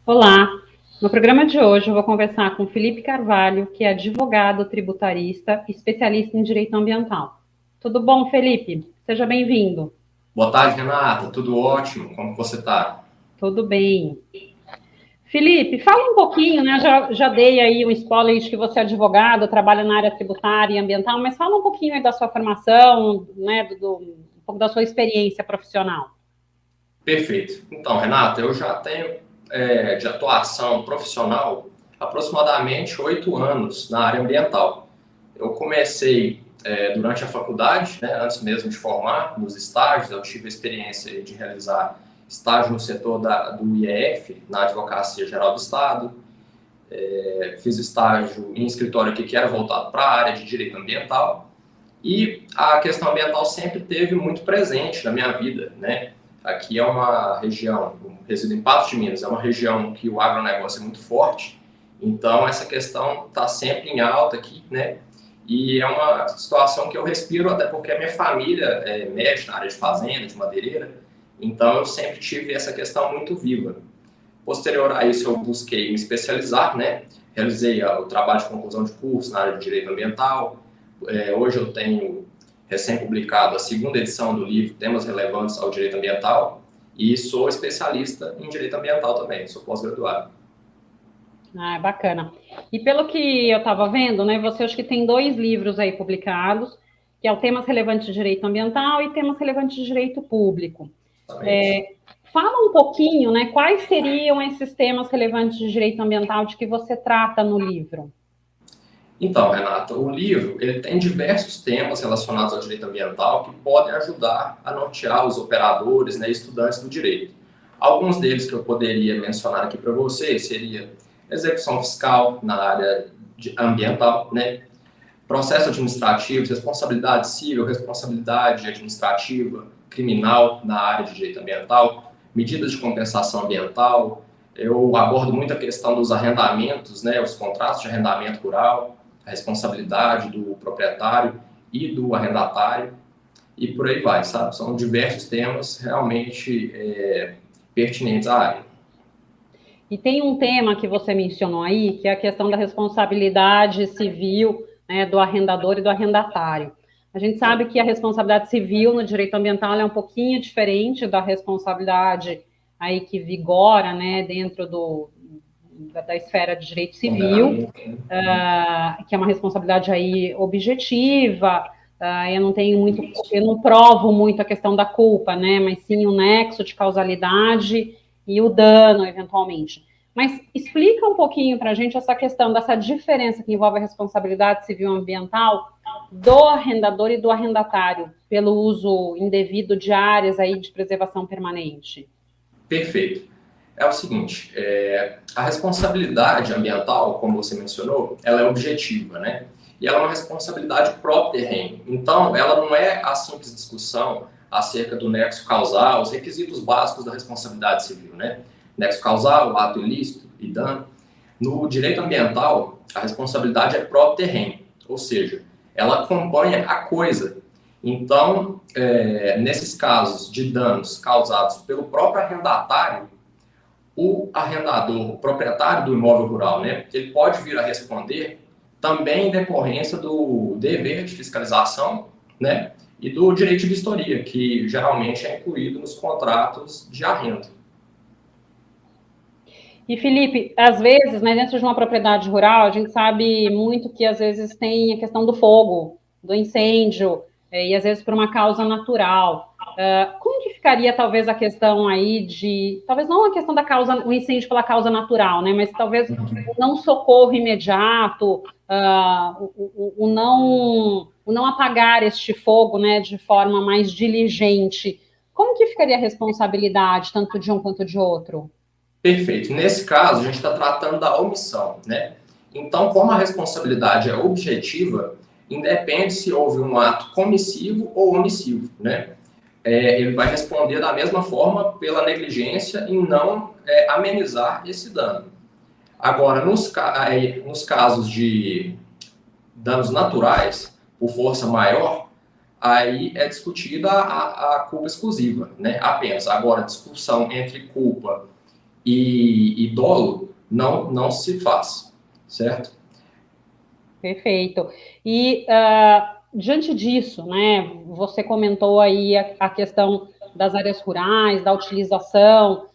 Olá! No programa de hoje eu vou conversar com Felipe Carvalho, que é advogado tributarista, especialista em direito ambiental. Tudo bom, Felipe? Seja bem-vindo. Boa tarde, Renata. Tudo ótimo? Como você está? Tudo bem. Felipe, fala um pouquinho, né? Já dei aí um spoiler de que você é advogado, trabalha na área tributária e ambiental, mas fala um pouquinho aí da sua formação, né? Um pouco da sua experiência profissional. Perfeito. Então, Renata, eu já tenho de atuação profissional aproximadamente 8 anos na área ambiental. Eu comecei durante a faculdade, né, antes mesmo de formar, nos estágios. Eu tive a experiência de realizar estágio no setor do IEF, na Advocacia Geral do Estado. Fiz estágio em escritório aqui que era voltado para a área de direito ambiental. E a questão ambiental sempre teve muito presente na minha vida, né? Aqui é uma região, resido em Patos de Minas, é uma região que o agronegócio é muito forte, então essa questão está sempre em alta aqui, né? E é uma situação que eu respiro, até porque a minha família mexe na área de fazenda, de madeireira, então eu sempre tive essa questão muito viva. Posterior a isso, eu busquei me especializar, né? Realizei o trabalho de conclusão de curso na área de direito ambiental. Hoje eu tenho recém-publicado a segunda edição do livro Temas Relevantes ao Direito Ambiental e sou especialista em direito ambiental também, sou pós-graduado. Ah, bacana. E pelo que eu estava vendo, né, você acho que tem 2 livros aí publicados, que é o Temas Relevantes de Direito Ambiental e Temas Relevantes de Direito Público. Fala um pouquinho, né, quais seriam esses temas relevantes de direito ambiental de que você trata no livro? Então, Renata, o livro ele tem diversos temas relacionados ao direito ambiental que podem ajudar a nortear os operadores, né, estudantes do direito. Alguns deles que eu poderia mencionar aqui para você seria execução fiscal na área ambiental, né, processo administrativo, responsabilidade civil, responsabilidade administrativa, criminal na área de direito ambiental, medidas de compensação ambiental. Eu abordo muito a questão dos arrendamentos, né, os contratos de arrendamento rural, a responsabilidade do proprietário e do arrendatário, e por aí vai, sabe? São diversos temas realmente pertinentes à área. E tem um tema que você mencionou aí, que é a questão da responsabilidade civil, né, do arrendador e do arrendatário. A gente sabe que a responsabilidade civil no direito ambiental é um pouquinho diferente da responsabilidade aí que vigora, né, dentro da esfera de direito civil, que é uma responsabilidade aí objetiva. Eu não provo muito a questão da culpa, né, mas sim o nexo de causalidade e o dano, eventualmente. Mas explica um pouquinho para a gente essa questão dessa diferença que envolve a responsabilidade civil ambiental do arrendador e do arrendatário pelo uso indevido de áreas aí de preservação permanente. Perfeito. É o seguinte, a responsabilidade ambiental, como você mencionou, ela é objetiva, né? E ela é uma responsabilidade própria terreno. Então, ela não é a simples discussão acerca do nexo causal, os requisitos básicos da responsabilidade civil, né? Nexo causal, ato ilícito e dano. No direito ambiental, a responsabilidade é própria terreno, ou seja, ela acompanha a coisa. Então, nesses casos de danos causados pelo próprio arrendatário, o arrendador, o proprietário do imóvel rural, né, ele pode vir a responder também em decorrência do dever de fiscalização, né, e do direito de vistoria, que geralmente é incluído nos contratos de arrendo. E, Felipe, às vezes, né, dentro de uma propriedade rural, a gente sabe muito que às vezes tem a questão do fogo, do incêndio, e às vezes por uma causa natural. Como que ficaria talvez a questão aí de, talvez não a questão da causa, o incêndio pela causa natural, né, mas talvez o não socorro imediato, o não apagar este fogo, né, de forma mais diligente. Como que ficaria a responsabilidade, tanto de um quanto de outro? Perfeito. Nesse caso, a gente está tratando da omissão, né? Então, como a responsabilidade é objetiva, independe se houve um ato comissivo ou omissivo, né? Ele vai responder da mesma forma pela negligência em não amenizar esse dano. Agora, nos casos de danos naturais, por força maior, aí é discutida a culpa exclusiva, né? Apenas. Agora, a discussão entre culpa e dolo não se faz, certo? Perfeito. E diante disso, né, você comentou aí a questão das áreas rurais, da utilização,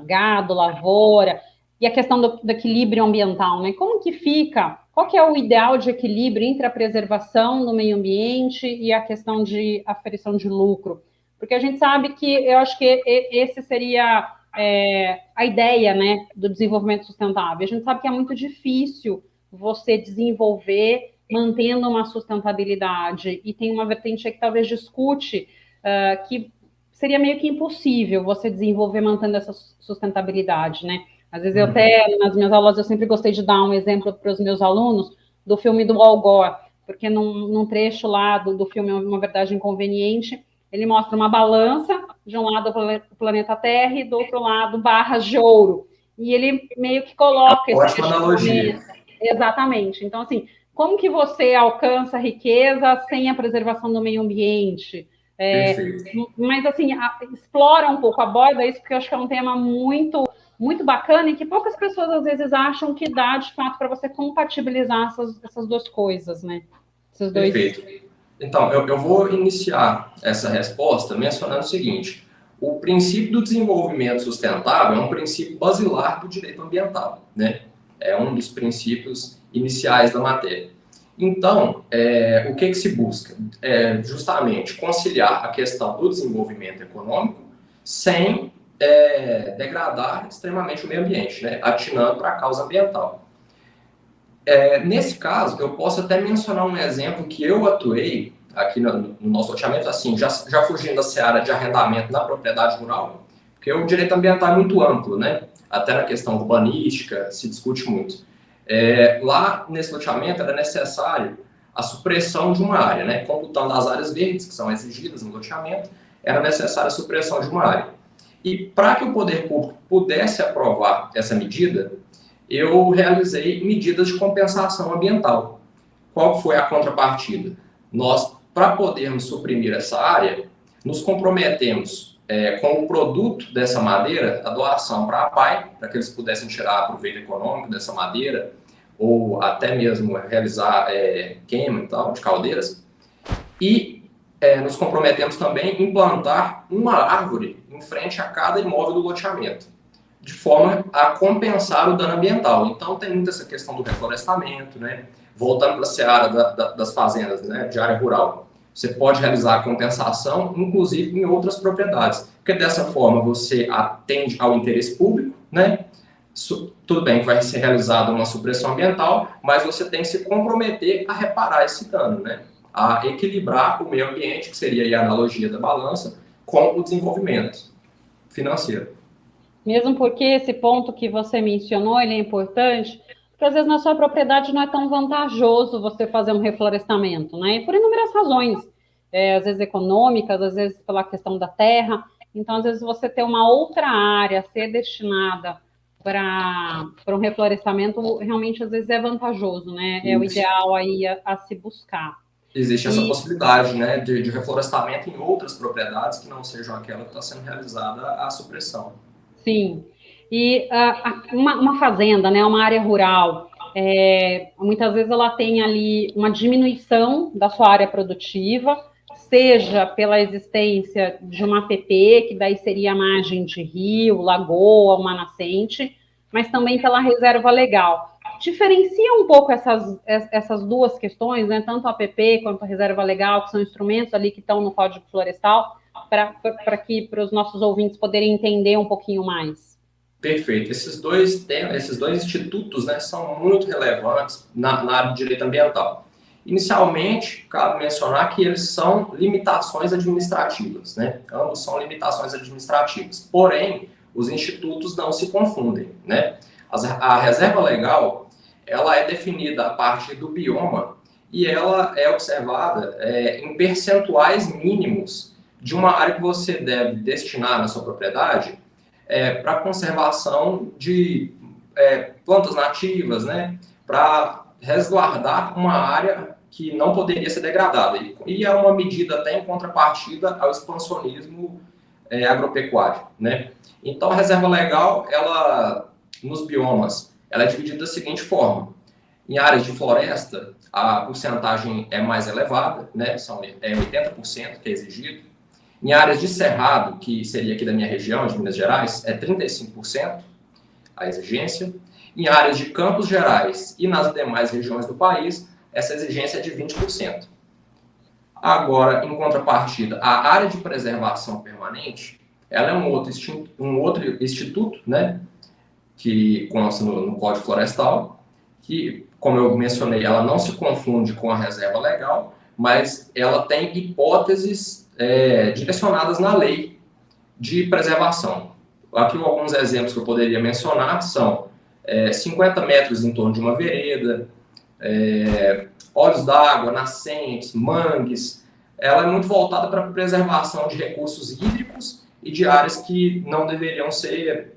gado, lavoura, e a questão do equilíbrio ambiental, né? Como que fica? Qual que é o ideal de equilíbrio entre a preservação do meio ambiente e a questão de aferição de lucro? Porque a gente sabe que eu acho que esse seria a ideia, né, do desenvolvimento sustentável. A gente sabe que é muito difícil você desenvolver mantendo uma sustentabilidade. E tem uma vertente que talvez discute que seria meio que impossível você desenvolver mantendo essa sustentabilidade, né? Às vezes eu até, nas minhas aulas, eu sempre gostei de dar um exemplo para os meus alunos do filme do Al Gore, porque num trecho lá do filme Uma Verdade Inconveniente, ele mostra uma balança, de um lado o planeta Terra e do outro lado barras de ouro. E ele meio que coloca esse Ótima analogia. Exatamente. Então, assim, como que você alcança a riqueza sem a preservação do meio ambiente? Perfeito. Mas, assim, explora um pouco, aborda isso, porque eu acho que é um tema muito bacana e que poucas pessoas, às vezes, acham que dá, de fato, para você compatibilizar essas duas coisas, né? Esses dois... Perfeito. Então, eu vou iniciar essa resposta mencionando o seguinte: o princípio do desenvolvimento sustentável é um princípio basilar do direito ambiental, né? É um dos princípios iniciais da matéria. Então, o que se busca? Justamente conciliar a questão do desenvolvimento econômico sem degradar extremamente o meio ambiente, né? Atinando para a causa ambiental. Nesse caso, eu posso até mencionar um exemplo que eu atuei aqui no nosso loteamento, assim, já fugindo da seara de arrendamento na propriedade rural, porque o direito ambiental é muito amplo, né? Até na questão urbanística se discute muito. Lá nesse loteamento era necessário a supressão de uma área, né? Computando as áreas verdes que são exigidas no loteamento, era necessária a supressão de uma área. E para que o poder público pudesse aprovar essa medida, eu realizei medidas de compensação ambiental. Qual foi a contrapartida? Nós, para podermos suprimir essa área, nos comprometemos com o produto dessa madeira, a doação para a APAI, para que eles pudessem tirar proveito econômico dessa madeira, ou até mesmo realizar queima e tal, de caldeiras. E nos comprometemos também em implantar uma árvore em frente a cada imóvel do loteamento, de forma a compensar o dano ambiental. Então, tem muito essa questão do reflorestamento, né? Voltando para a seara das fazendas, né? De área rural. Você pode realizar a compensação, inclusive em outras propriedades, porque dessa forma você atende ao interesse público, né? Tudo bem que vai ser realizada uma supressão ambiental, mas você tem que se comprometer a reparar esse dano, né? A equilibrar o meio ambiente, que seria a analogia da balança, com o desenvolvimento financeiro. Mesmo porque esse ponto que você mencionou, ele é importante, porque às vezes na sua propriedade não é tão vantajoso você fazer um reflorestamento, né? Por inúmeras razões, às vezes econômicas, às vezes pela questão da terra. Então, às vezes você ter uma outra área ser destinada para um reflorestamento, realmente às vezes é vantajoso, né? É o ideal aí a se buscar. Existe essa possibilidade, né, de reflorestamento em outras propriedades que não sejam aquela que está sendo realizada a supressão. Sim. E uma fazenda, né, uma área rural, muitas vezes ela tem ali uma diminuição da sua área produtiva, seja pela existência de uma APP, que daí seria a margem de rio, lagoa, uma nascente, mas também pela reserva legal. Diferencia um pouco essas duas questões, né, tanto a APP quanto a reserva legal, que são instrumentos ali que estão no Código Florestal, para os nossos ouvintes poderem entender um pouquinho mais. Perfeito. Esses dois institutos, né, são muito relevantes na área de direito ambiental. Inicialmente, cabe mencionar que eles são limitações administrativas, né? Ambos são limitações administrativas. Porém, os institutos não se confundem, né? A reserva legal, ela é definida a partir do bioma e ela é observada em percentuais mínimos de uma área que você deve destinar na sua propriedade para conservação de plantas nativas, né? Para resguardar uma área que não poderia ser degradada. E é uma medida até em contrapartida ao expansionismo agropecuário, né? Então, a reserva legal, ela, nos biomas, ela é dividida da seguinte forma. Em áreas de floresta, a porcentagem é mais elevada, né? 80% que é exigido. Em áreas de cerrado, que seria aqui da minha região, de Minas Gerais, é 35% a exigência. Em áreas de Campos Gerais e nas demais regiões do país, essa exigência é de 20%. Agora, em contrapartida, a área de preservação permanente, ela é um outro instituto, né, que consta no Código Florestal, que, como eu mencionei, ela não se confunde com a reserva legal, mas ela tem hipóteses direcionadas na lei de preservação. Aqui alguns exemplos que eu poderia mencionar são 50 metros em torno de uma vereda, olhos d'água, nascentes, mangues. Ela é muito voltada para a preservação de recursos hídricos e de áreas que não deveriam ser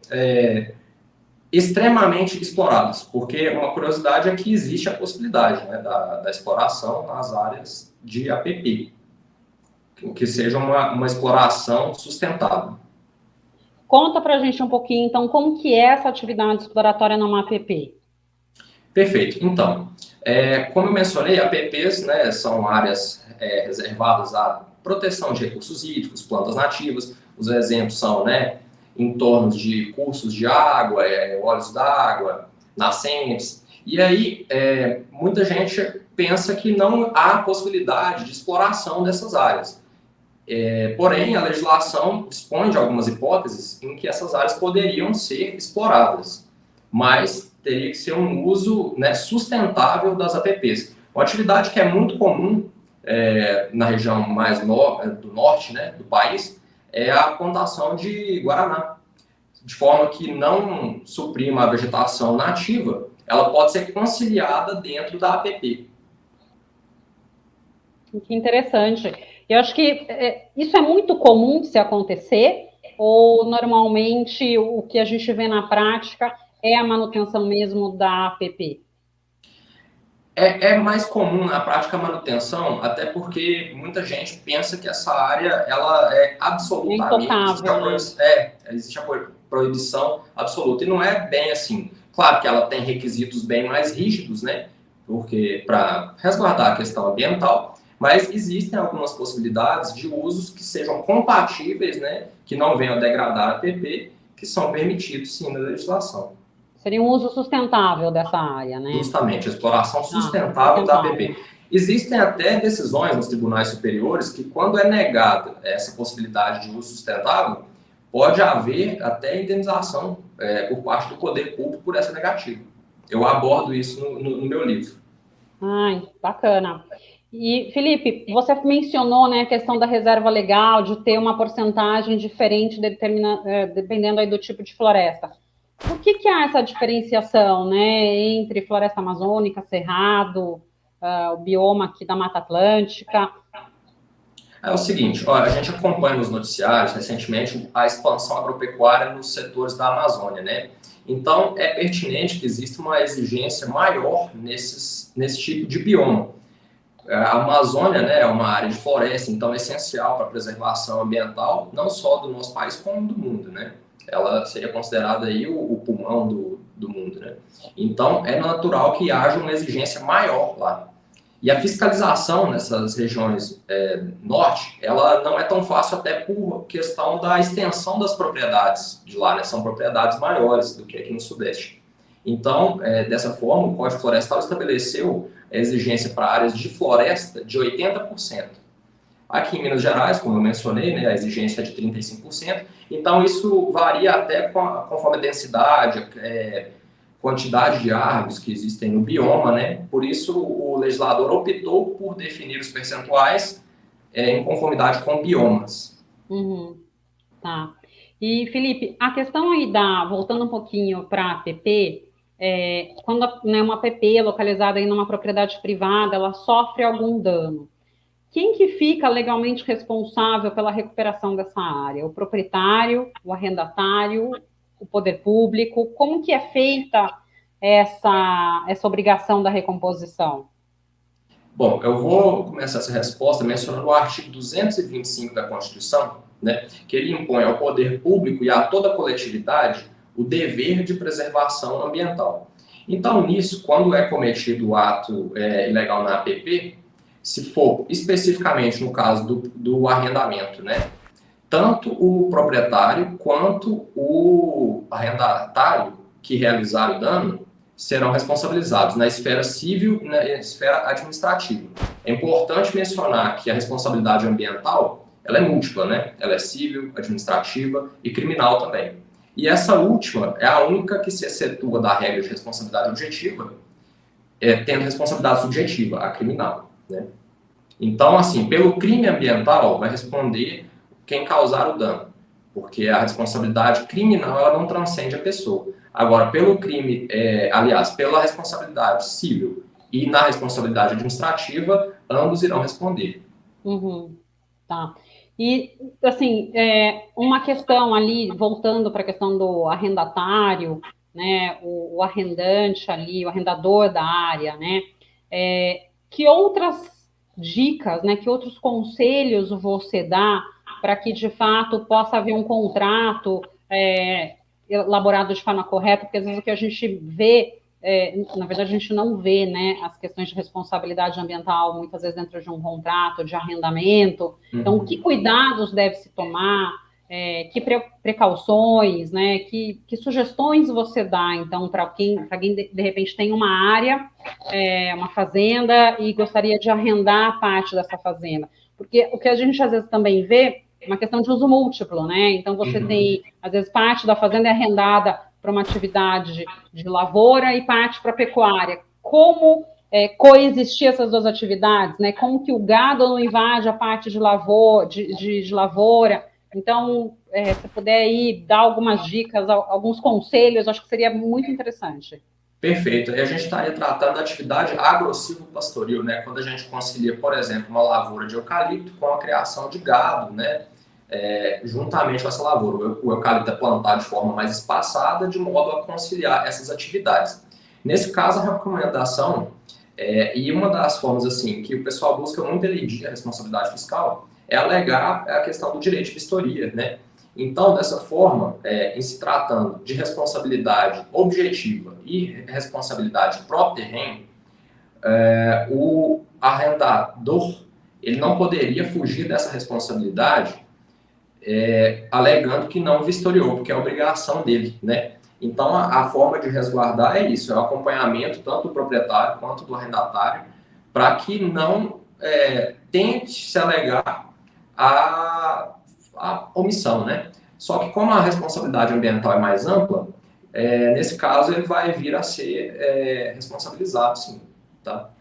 extremamente exploradas, porque uma curiosidade é que existe a possibilidade, né, da exploração nas áreas de APP, que seja uma exploração sustentável. Conta para a gente um pouquinho, então, como que é essa atividade exploratória numa APP? Perfeito. Então, como eu mencionei, APPs, né, são áreas reservadas à proteção de recursos hídricos, plantas nativas. Os exemplos são, né, em torno de cursos de água, olhos d'água, nascentes. E aí, muita gente pensa que não há possibilidade de exploração dessas áreas. Porém, a legislação dispõe de algumas hipóteses em que essas áreas poderiam ser exploradas, mas teria que ser um uso, né, sustentável das APPs. Uma atividade que é muito comum na região mais do norte, né, do país é a plantação de guaraná, de forma que não suprima a vegetação nativa, ela pode ser conciliada dentro da APP. Que interessante. Eu acho que isso é muito comum de se acontecer, ou normalmente o que a gente vê na prática é a manutenção mesmo da APP? É mais comum na prática a manutenção, até porque muita gente pensa que essa área ela é absolutamente existe a proibição absoluta, e não é bem assim. Claro que ela tem requisitos bem mais rígidos, né? Porque para resguardar a questão ambiental, mas existem algumas possibilidades de usos que sejam compatíveis, né? Que não venham a degradar a APP, que são permitidos sim na legislação. Seria um uso sustentável dessa área, né? Justamente, a exploração sustentável da APP. Existem até decisões nos tribunais superiores que, quando é negada essa possibilidade de uso sustentável, pode haver até indenização por parte do poder público por essa negativa. Eu abordo isso no meu livro. Ai, bacana. E, Felipe, você mencionou, né, a questão da reserva legal, de ter uma porcentagem diferente dependendo aí do tipo de floresta. Por que há essa diferenciação, né, entre floresta amazônica, cerrado, o bioma aqui da Mata Atlântica? É o seguinte, ó, a gente acompanha nos noticiários recentemente a expansão agropecuária nos setores da Amazônia, né? Então, é pertinente que exista uma exigência maior nesse tipo de bioma. A Amazônia, né, é uma área de floresta, então é essencial para a preservação ambiental, não só do nosso país, como do mundo, né? Ela seria considerada aí o pulmão do mundo, né? Então, é natural que haja uma exigência maior lá. E a fiscalização nessas regiões norte, ela não é tão fácil até por questão da extensão das propriedades de lá, né? São propriedades maiores do que aqui no Sudeste. Então, dessa forma, o Código Florestal estabeleceu a exigência para áreas de floresta de 80%. Aqui em Minas Gerais, como eu mencionei, né, a exigência é de 35%. Então, isso varia até conforme a densidade, quantidade de árvores que existem no bioma, né? Por isso, o legislador optou por definir os percentuais em conformidade com biomas. Uhum. Tá. E, Felipe, a questão aí voltando um pouquinho para a APP, quando uma APP localizada em uma propriedade privada, ela sofre algum dano, quem que fica legalmente responsável pela recuperação dessa área? O proprietário, o arrendatário, o poder público? Como que é feita essa obrigação da recomposição? Bom, eu vou começar essa resposta mencionando o artigo 225 da Constituição, né, que ele impõe ao poder público e a toda a coletividade o dever de preservação ambiental. Então, nisso, quando é cometido o ato ilegal na APP, se for especificamente no caso do arrendamento, né, tanto o proprietário quanto o arrendatário que realizar o dano serão responsabilizados na esfera civil e na esfera administrativa. É importante mencionar que a responsabilidade ambiental ela é múltipla, né? Ela é civil, administrativa e criminal também. E essa última é a única que se excetua da regra de responsabilidade objetiva, tendo responsabilidade subjetiva, a criminal, né? Então, assim, pelo crime ambiental vai responder quem causar o dano, porque a responsabilidade criminal ela não transcende a pessoa. Agora, pelo crime, pela responsabilidade civil e na responsabilidade administrativa, ambos irão responder. Uhum, tá. E, assim, uma questão ali, voltando para a questão do arrendatário, né, o arrendante ali, o arrendador da área, né, que outras dicas, né, que outros conselhos você dá para que, de fato, possa haver um contrato elaborado de forma correta, porque às vezes o que a gente vê, na verdade a gente não vê, né, as questões de responsabilidade ambiental muitas vezes dentro de um contrato de arrendamento. Então, que cuidados deve se tomar, que precauções, né, que sugestões você dá, então, para quem de repente tem uma área, uma fazenda e gostaria de arrendar parte dessa fazenda? Porque o que a gente às vezes também vê é uma questão de uso múltiplo, né? Então, você tem, às vezes, parte da fazenda é arrendada para uma atividade de lavoura e parte para pecuária. Como coexistir essas duas atividades, né? Como que o gado não invade a parte de lavoura. Então, se puder aí dar algumas dicas, alguns conselhos, acho que seria muito interessante. Perfeito. E a gente estaria tratando da atividade agro-silvopastoril, né? Quando a gente concilia, por exemplo, uma lavoura de eucalipto com a criação de gado, né? Juntamente com essa lavoura. O eucalipto é plantado de forma mais espaçada, de modo a conciliar essas atividades. Nesse caso, a recomendação, e uma das formas assim que o pessoal busca muito elidir a responsabilidade fiscal, é alegar a questão do direito de vistoria, né? Então, dessa forma, em se tratando de responsabilidade objetiva e responsabilidade próprio terreno, o arrendador ele não poderia fugir dessa responsabilidade alegando que não vistoriou, porque é obrigação dele, né? Então, a forma de resguardar é isso, é o acompanhamento tanto do proprietário quanto do arrendatário, para que não tente se alegar a omissão, né? Só que como a responsabilidade ambiental é mais ampla, nesse caso ele vai vir a ser responsabilizado, sim, tá?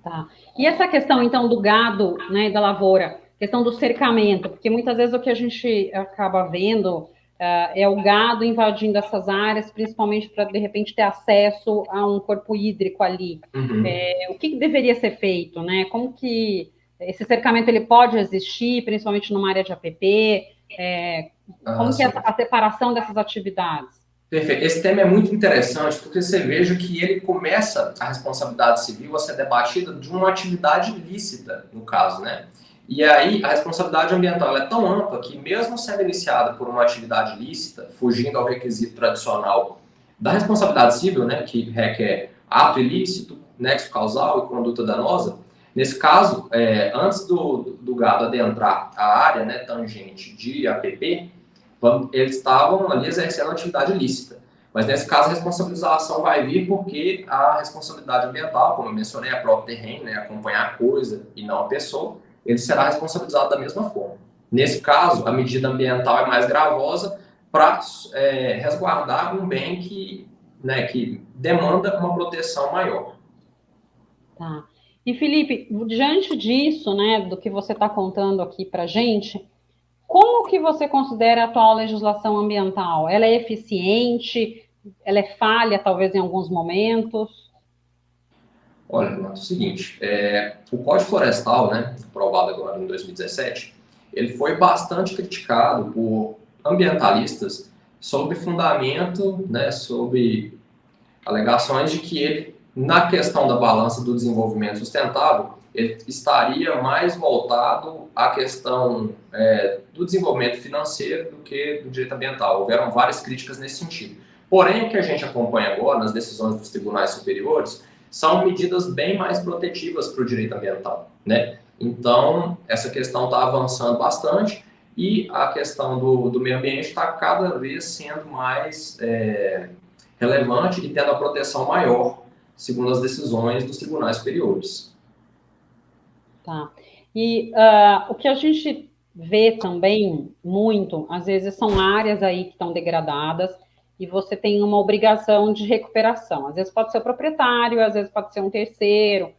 Tá. E essa questão, então, do gado, né, da lavoura, questão do cercamento, porque muitas vezes o que a gente acaba vendo é o gado invadindo essas áreas, principalmente para, de repente, ter acesso a um corpo hídrico ali. Uhum. O que deveria ser feito, né? Como que esse cercamento ele pode existir, principalmente numa área de APP? Como que é a separação dessas atividades? Perfeito. Esse tema é muito interessante porque você veja que ele começa a responsabilidade civil a ser debatida de uma atividade ilícita, no caso, né? E aí a responsabilidade ambiental é tão ampla que mesmo sendo iniciada por uma atividade ilícita, fugindo ao requisito tradicional da responsabilidade civil, né, que requer ato ilícito, nexo causal e conduta danosa, nesse caso, antes do gado adentrar a área, né, tangente de APP, eles estavam ali exercendo atividade ilícita. Mas nesse caso a responsabilização vai vir porque a responsabilidade ambiental, como eu mencionei, é próprio terreno, né, acompanhar a coisa e não a pessoa, ele será responsabilizado da mesma forma. Nesse caso, a medida ambiental é mais gravosa para resguardar um bem que demanda uma proteção maior. Tá. E, Felipe, diante disso, né, do que você está contando aqui para a gente, como que você considera a atual legislação ambiental? Ela é eficiente? Ela é falha, talvez, em alguns momentos? Olha, Renato, é o seguinte, o Código Florestal, né, aprovado agora em 2017, ele foi bastante criticado por ambientalistas sob fundamento, né, sob alegações de que ele, na questão da balança do desenvolvimento sustentável, ele estaria mais voltado à questão do desenvolvimento financeiro do que do direito ambiental. Houveram várias críticas nesse sentido. Porém, o que a gente acompanha agora nas decisões dos tribunais superiores são medidas bem mais protetivas para o direito ambiental, né? Então, essa questão está avançando bastante e a questão do meio ambiente está cada vez sendo mais relevante e tendo a proteção maior, segundo as decisões dos tribunais superiores. Tá. E o que a gente vê também muito, às vezes são áreas aí que estão degradadas e você tem uma obrigação de recuperação. Às vezes pode ser o proprietário, às vezes pode ser um terceiro,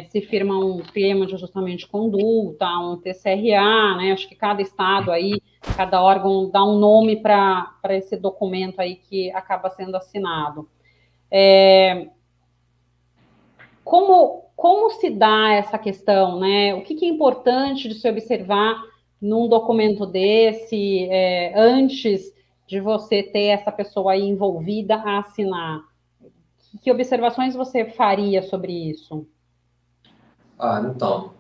se firma um termo de ajustamento de conduta, um TCRA, né? Acho que cada estado aí, cada órgão dá um nome para esse documento aí que acaba sendo assinado. Como se dá essa questão, né? O que é importante de se observar num documento desse, antes de você ter essa pessoa aí envolvida a assinar? Que observações você faria sobre isso? Então,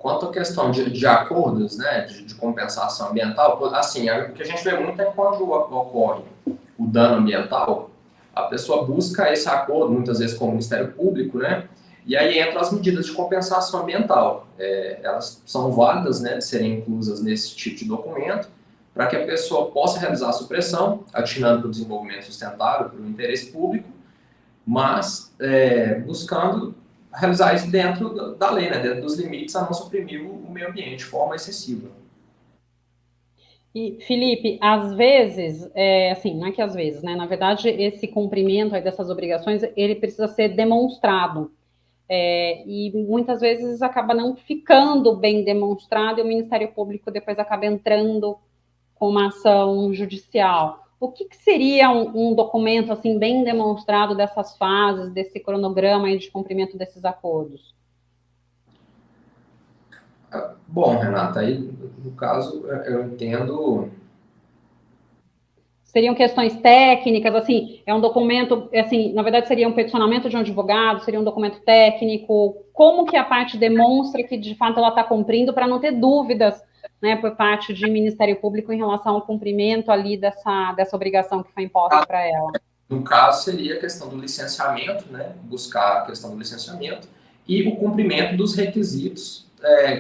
quanto à questão de acordos, né, de compensação ambiental, assim, o que a gente vê muito é quando ocorre o dano ambiental, a pessoa busca esse acordo, muitas vezes com o Ministério Público, né, e aí entram as medidas de compensação ambiental. Elas são válidas, né, de serem inclusas nesse tipo de documento, para que a pessoa possa realizar a supressão, atinando para o desenvolvimento sustentável, para o interesse público, mas buscando realizar isso dentro da lei, né, dentro dos limites, a não suprimir o meio ambiente de forma excessiva. E, Felipe, às vezes, assim, não é que às vezes, né? Na verdade, esse cumprimento aí dessas obrigações, ele precisa ser demonstrado. E muitas vezes acaba não ficando bem demonstrado e o Ministério Público depois acaba entrando com uma ação judicial. O que seria um documento assim bem demonstrado dessas fases, desse cronograma aí de cumprimento desses acordos? Bom, Renata, aí no caso eu entendo. Seriam questões técnicas, assim, é um documento, assim, na verdade seria um peticionamento de um advogado, seria um documento técnico, como que a parte demonstra que de fato ela está cumprindo para não ter dúvidas, né, por parte de Ministério Público em relação ao cumprimento ali dessa obrigação que foi imposta para ela. No caso, seria a questão do licenciamento, né, buscar a questão do licenciamento e o cumprimento dos requisitos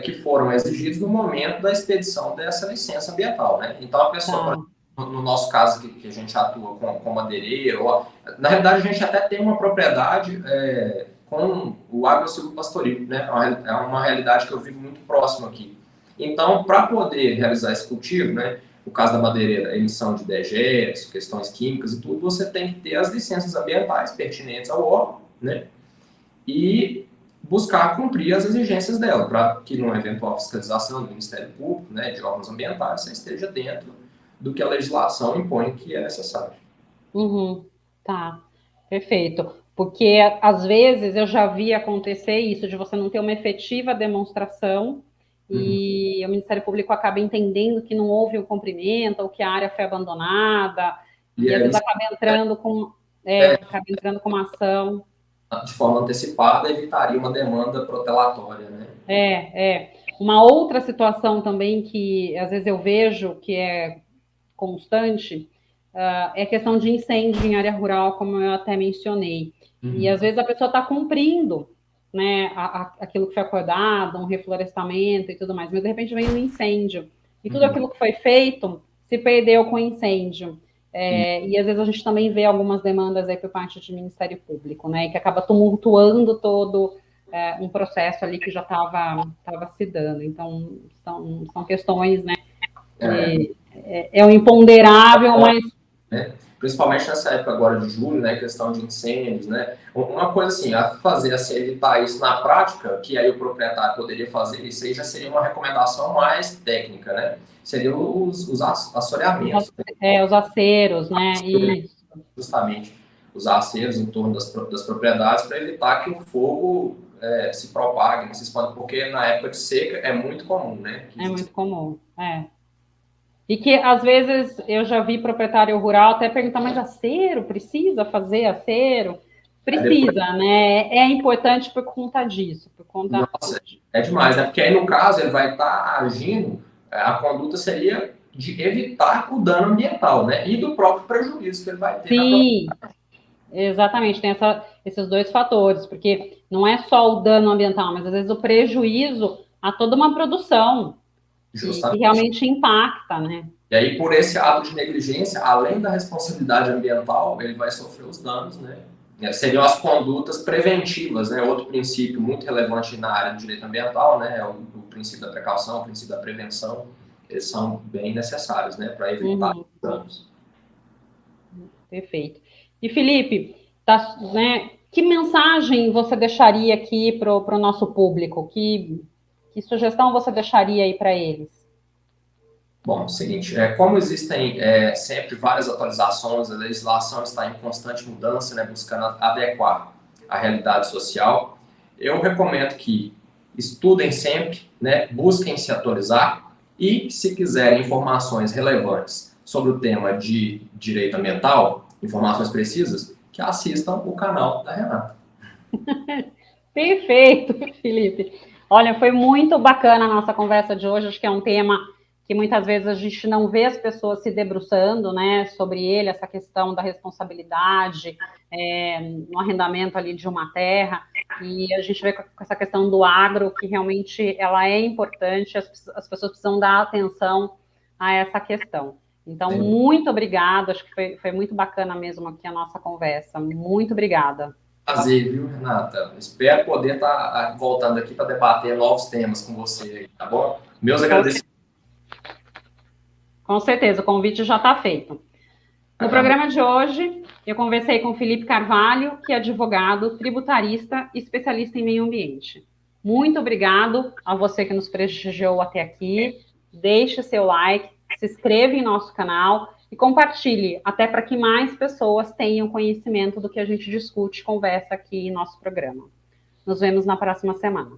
que foram exigidos no momento da expedição dessa licença ambiental, né? Então, a pessoa, por exemplo, no nosso caso, que a gente atua com madeireiro, na realidade, a gente até tem uma propriedade com o agro-silvopastoril, né? É uma realidade que eu vivo muito próximo aqui. Então, para poder realizar esse cultivo, né, no caso da madeireira, emissão de dejetos, questões químicas e tudo, você tem que ter as licenças ambientais pertinentes ao órgão, né? E buscar cumprir as exigências dela, para que numa eventual fiscalização do Ministério Público, né, de órgãos ambientais, você esteja dentro do que a legislação impõe que é necessário. Uhum, tá, perfeito. Porque às vezes eu já vi acontecer isso, de você não ter uma efetiva demonstração e o Ministério Público acaba entendendo que não houve o cumprimento, ou que a área foi abandonada, e às vezes acaba entrando com uma ação. De forma antecipada, evitaria uma demanda protelatória, né? Uma outra situação também que às vezes eu vejo que é constante é a questão de incêndio em área rural, como eu até mencionei. E às vezes a pessoa está cumprindo, né, aquilo que foi acordado, um reflorestamento e tudo mais, mas de repente vem um incêndio. E tudo aquilo que foi feito se perdeu com o incêndio. E às vezes a gente também vê algumas demandas aí por parte do Ministério Público, né, que acaba tumultuando todo um processo ali que já estava se dando. Então, são questões, né, é um imponderável, mas... Né? Principalmente nessa época agora de julho, né, questão de incêndios, né, uma coisa assim, a fazer, assim, evitar isso na prática, que aí o proprietário poderia fazer, isso aí já seria uma recomendação mais técnica, né, seriam os assoreamentos. Os aceros, né, isso. Justamente, os aceros em torno das propriedades para evitar que o fogo se propague, se expanda, porque na época de seca é muito comum, né. É muito comum, E que, às vezes, eu já vi proprietário rural até perguntar, mas acero, precisa fazer acero? Precisa, né? É importante por conta disso, por conta... Nossa, é demais, né? Porque aí, no caso, ele vai estar agindo, a conduta seria de evitar o dano ambiental, né? E do próprio prejuízo que ele vai ter. Sim, exatamente, tem esses dois fatores, porque não é só o dano ambiental, mas às vezes o prejuízo a toda uma produção que realmente impacta, né? E aí, por esse ato de negligência, além da responsabilidade ambiental, ele vai sofrer os danos, né? Seriam as condutas preventivas, né? Outro princípio muito relevante na área do direito ambiental, né? É o princípio da precaução, o princípio da prevenção. Eles são bem necessários, né? Para evitar os danos. Perfeito. E Felipe, né, que mensagem você deixaria aqui para o nosso público? Que sugestão você deixaria aí para eles? Bom, é o seguinte, como existem sempre várias atualizações, a legislação está em constante mudança, né, buscando adequar a realidade social, eu recomendo que estudem sempre, né, busquem se atualizar e, se quiserem informações relevantes sobre o tema de direito ambiental, informações precisas, que assistam o canal da Renata. Perfeito, Felipe. Olha, foi muito bacana a nossa conversa de hoje. Acho que é um tema que muitas vezes a gente não vê as pessoas se debruçando, né, sobre ele, essa questão da responsabilidade no arrendamento ali de uma terra. E a gente vê com essa questão do agro, que realmente ela é importante, as pessoas precisam dar atenção a essa questão. Então, muito obrigada. Acho que foi muito bacana mesmo aqui a nossa conversa. Muito obrigada. Prazer, viu, Renata? Espero poder estar voltando aqui para debater novos temas com você, tá bom? Meus agradecimentos. Com certeza, o convite já está feito. No programa de hoje, eu conversei com o Felipe Carvalho, que é advogado, tributarista e especialista em meio ambiente. Muito obrigado a você que nos prestigiou até aqui. Deixe seu like, se inscreva em nosso canal e compartilhe, até para que mais pessoas tenham conhecimento do que a gente discute e conversa aqui em nosso programa. Nos vemos na próxima semana.